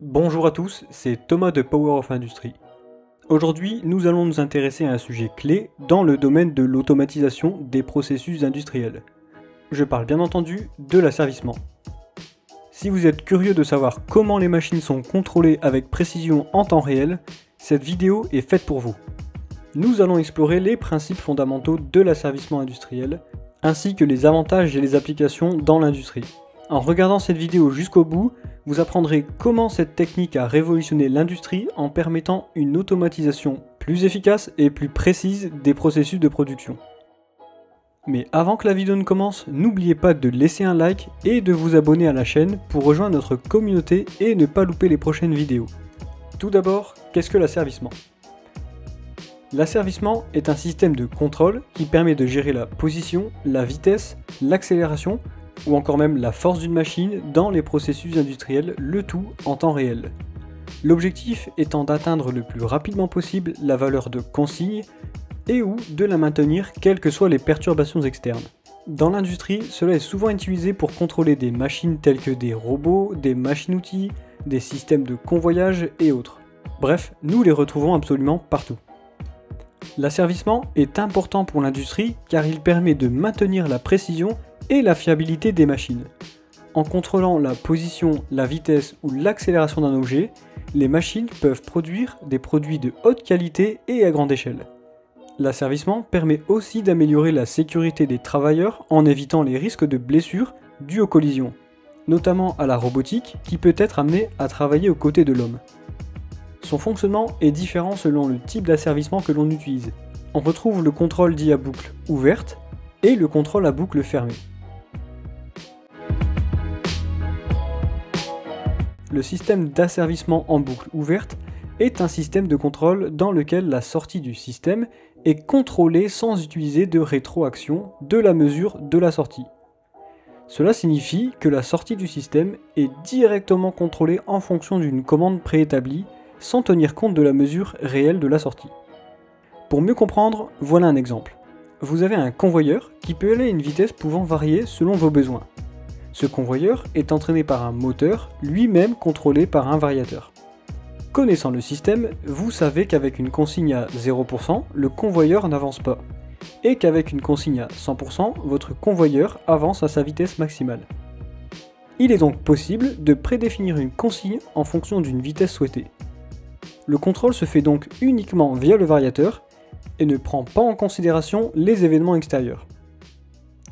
Bonjour à tous, c'est Thomas de Power of Industry. Aujourd'hui, nous allons nous intéresser à un sujet clé dans le domaine de l'automatisation des processus industriels. Je parle bien entendu de l'asservissement. Si vous êtes curieux de savoir comment les machines sont contrôlées avec précision en temps réel, cette vidéo est faite pour vous. Nous allons explorer les principes fondamentaux de l'asservissement industriel, ainsi que les avantages et les applications dans l'industrie. En regardant cette vidéo jusqu'au bout, vous apprendrez comment cette technique a révolutionné l'industrie en permettant une automatisation plus efficace et plus précise des processus de production. Mais avant que la vidéo ne commence, n'oubliez pas de laisser un like et de vous abonner à la chaîne pour rejoindre notre communauté et ne pas louper les prochaines vidéos. Tout d'abord, qu'est-ce que l'asservissement ? L'asservissement est un système de contrôle qui permet de gérer la position, la vitesse, l'accélération ou encore même la force d'une machine dans les processus industriels, le tout en temps réel. L'objectif étant d'atteindre le plus rapidement possible la valeur de consigne et ou de la maintenir quelles que soient les perturbations externes. Dans l'industrie, cela est souvent utilisé pour contrôler des machines telles que des robots, des machines-outils, des systèmes de convoyage et autres. Bref, nous les retrouvons absolument partout. L'asservissement est important pour l'industrie car il permet de maintenir la précision et la fiabilité des machines. En contrôlant la position, la vitesse ou l'accélération d'un objet, les machines peuvent produire des produits de haute qualité et à grande échelle. L'asservissement permet aussi d'améliorer la sécurité des travailleurs en évitant les risques de blessures dues aux collisions, notamment à la robotique qui peut être amenée à travailler aux côtés de l'homme. Son fonctionnement est différent selon le type d'asservissement que l'on utilise. On retrouve le contrôle dit à boucle ouverte et le contrôle à boucle fermée. Le système d'asservissement en boucle ouverte est un système de contrôle dans lequel la sortie du système est contrôlée sans utiliser de rétroaction de la mesure de la sortie. Cela signifie que la sortie du système est directement contrôlée en fonction d'une commande préétablie sans tenir compte de la mesure réelle de la sortie. Pour mieux comprendre, voilà un exemple. Vous avez un convoyeur qui peut aller à une vitesse pouvant varier selon vos besoins. Ce convoyeur est entraîné par un moteur, lui-même contrôlé par un variateur. Connaissant le système, vous savez qu'avec une consigne à 0%, le convoyeur n'avance pas, et qu'avec une consigne à 100%, votre convoyeur avance à sa vitesse maximale. Il est donc possible de prédéfinir une consigne en fonction d'une vitesse souhaitée. Le contrôle se fait donc uniquement via le variateur et ne prend pas en considération les événements extérieurs.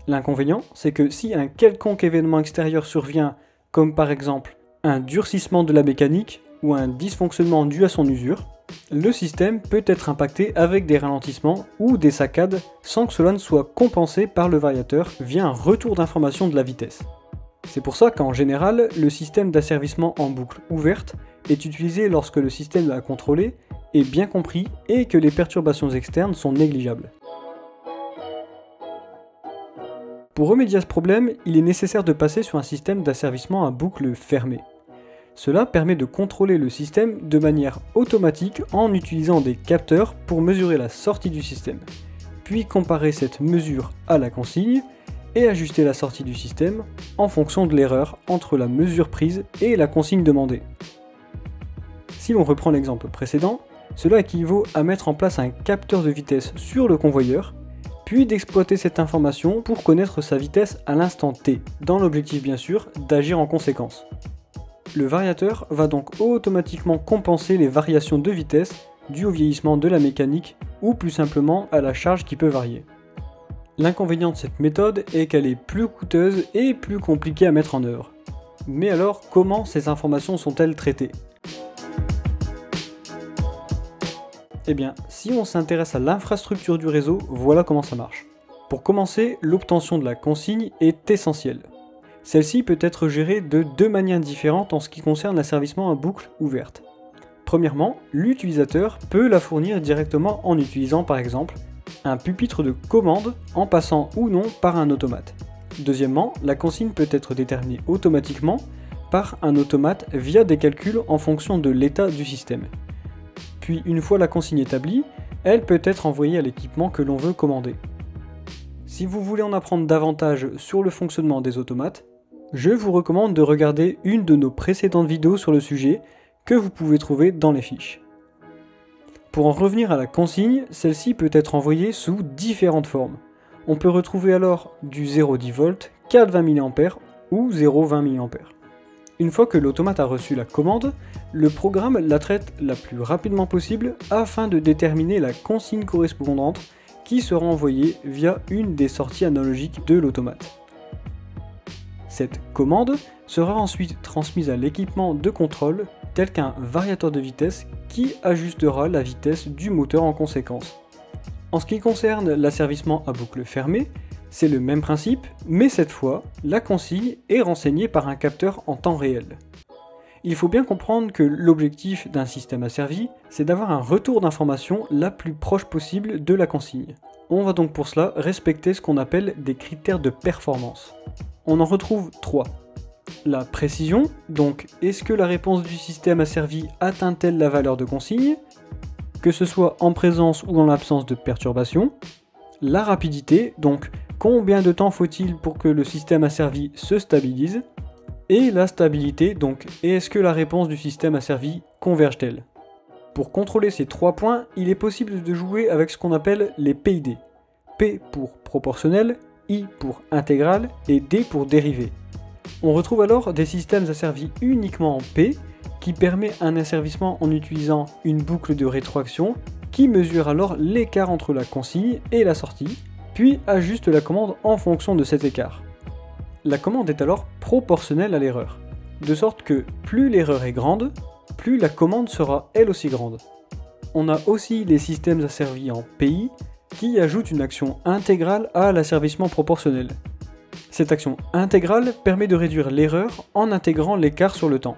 L'inconvénient, c'est que si un quelconque événement extérieur survient, comme par exemple un durcissement de la mécanique ou un dysfonctionnement dû à son usure, le système peut être impacté avec des ralentissements ou des saccades sans que cela ne soit compensé par le variateur via un retour d'information de la vitesse. C'est pour ça qu'en général, le système d'asservissement en boucle ouverte est utilisé lorsque le système à contrôler est bien compris et que les perturbations externes sont négligeables. Pour remédier à ce problème, il est nécessaire de passer sur un système d'asservissement à boucle fermée. Cela permet de contrôler le système de manière automatique en utilisant des capteurs pour mesurer la sortie du système, puis comparer cette mesure à la consigne et ajuster la sortie du système en fonction de l'erreur entre la mesure prise et la consigne demandée. Si l'on reprend l'exemple précédent, cela équivaut à mettre en place un capteur de vitesse sur le convoyeur, puis d'exploiter cette information pour connaître sa vitesse à l'instant T, dans l'objectif bien sûr d'agir en conséquence. Le variateur va donc automatiquement compenser les variations de vitesse dues au vieillissement de la mécanique ou plus simplement à la charge qui peut varier. L'inconvénient de cette méthode est qu'elle est plus coûteuse et plus compliquée à mettre en œuvre. Mais alors, comment ces informations sont-elles traitées ? Eh bien, si on s'intéresse à l'infrastructure du réseau, voilà comment ça marche. Pour commencer, l'obtention de la consigne est essentielle. Celle-ci peut être gérée de deux manières différentes en ce qui concerne l'asservissement à boucle ouverte. Premièrement, l'utilisateur peut la fournir directement en utilisant par exemple un pupitre de commande en passant ou non par un automate. Deuxièmement, la consigne peut être déterminée automatiquement par un automate via des calculs en fonction de l'état du système. Puis une fois la consigne établie, elle peut être envoyée à l'équipement que l'on veut commander. Si vous voulez en apprendre davantage sur le fonctionnement des automates, je vous recommande de regarder une de nos précédentes vidéos sur le sujet, que vous pouvez trouver dans les fiches. Pour en revenir à la consigne, celle-ci peut être envoyée sous différentes formes. On peut retrouver alors du 0,10 V, 4,20 mA ou 0,20 mA. Une fois que l'automate a reçu la commande, le programme la traite la plus rapidement possible afin de déterminer la consigne correspondante qui sera envoyée via une des sorties analogiques de l'automate. Cette commande sera ensuite transmise à l'équipement de contrôle tel qu'un variateur de vitesse qui ajustera la vitesse du moteur en conséquence. En ce qui concerne l'asservissement à boucle fermée, c'est le même principe, mais cette fois, la consigne est renseignée par un capteur en temps réel. Il faut bien comprendre que l'objectif d'un système asservi, c'est d'avoir un retour d'information la plus proche possible de la consigne. On va donc pour cela respecter ce qu'on appelle des critères de performance. On en retrouve 3. La précision, donc est-ce que la réponse du système asservi atteint-elle la valeur de consigne, que ce soit en présence ou en l'absence de perturbation. La rapidité, donc combien de temps faut-il pour que le système asservi se stabilise, et la stabilité, donc est-ce que la réponse du système asservi converge-t-elle. Pour contrôler ces 3 points, il est possible de jouer avec ce qu'on appelle les PID. P pour proportionnel, I pour intégral et D pour dérivé. On retrouve alors des systèmes asservis uniquement en P qui permet un asservissement en utilisant une boucle de rétroaction qui mesure alors l'écart entre la consigne et la sortie, puis ajuste la commande en fonction de cet écart. La commande est alors proportionnelle à l'erreur, de sorte que plus l'erreur est grande, plus la commande sera elle aussi grande. On a aussi les systèmes asservis en PI qui ajoutent une action intégrale à l'asservissement proportionnel. Cette action intégrale permet de réduire l'erreur en intégrant l'écart sur le temps.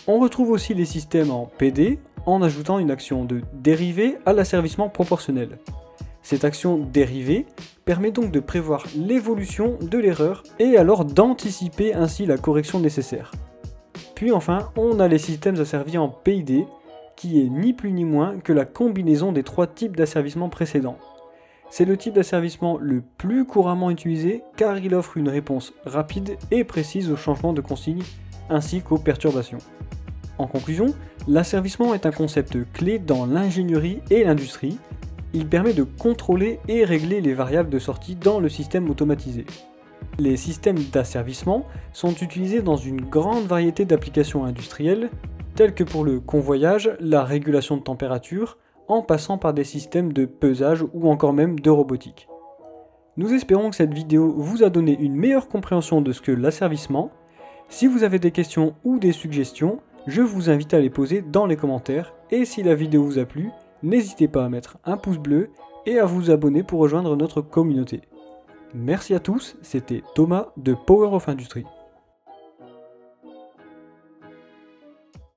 On retrouve aussi les systèmes en PD en ajoutant une action de dérivée à l'asservissement proportionnel. Cette action dérivée permet donc de prévoir l'évolution de l'erreur et alors d'anticiper ainsi la correction nécessaire. Puis enfin, on a les systèmes asservis en PID qui est ni plus ni moins que la combinaison des 3 types d'asservissement précédents. C'est le type d'asservissement le plus couramment utilisé car il offre une réponse rapide et précise aux changements de consigne ainsi qu'aux perturbations. En conclusion, l'asservissement est un concept clé dans l'ingénierie et l'industrie. Il permet de contrôler et régler les variables de sortie dans le système automatisé. Les systèmes d'asservissement sont utilisés dans une grande variété d'applications industrielles, telles que pour le convoyage, la régulation de température, en passant par des systèmes de pesage ou encore même de robotique. Nous espérons que cette vidéo vous a donné une meilleure compréhension de ce qu'est l'asservissement. Si vous avez des questions ou des suggestions, je vous invite à les poser dans les commentaires, et si la vidéo vous a plu, n'hésitez pas à mettre un pouce bleu et à vous abonner pour rejoindre notre communauté. Merci à tous, c'était Thomas de Power of Industry.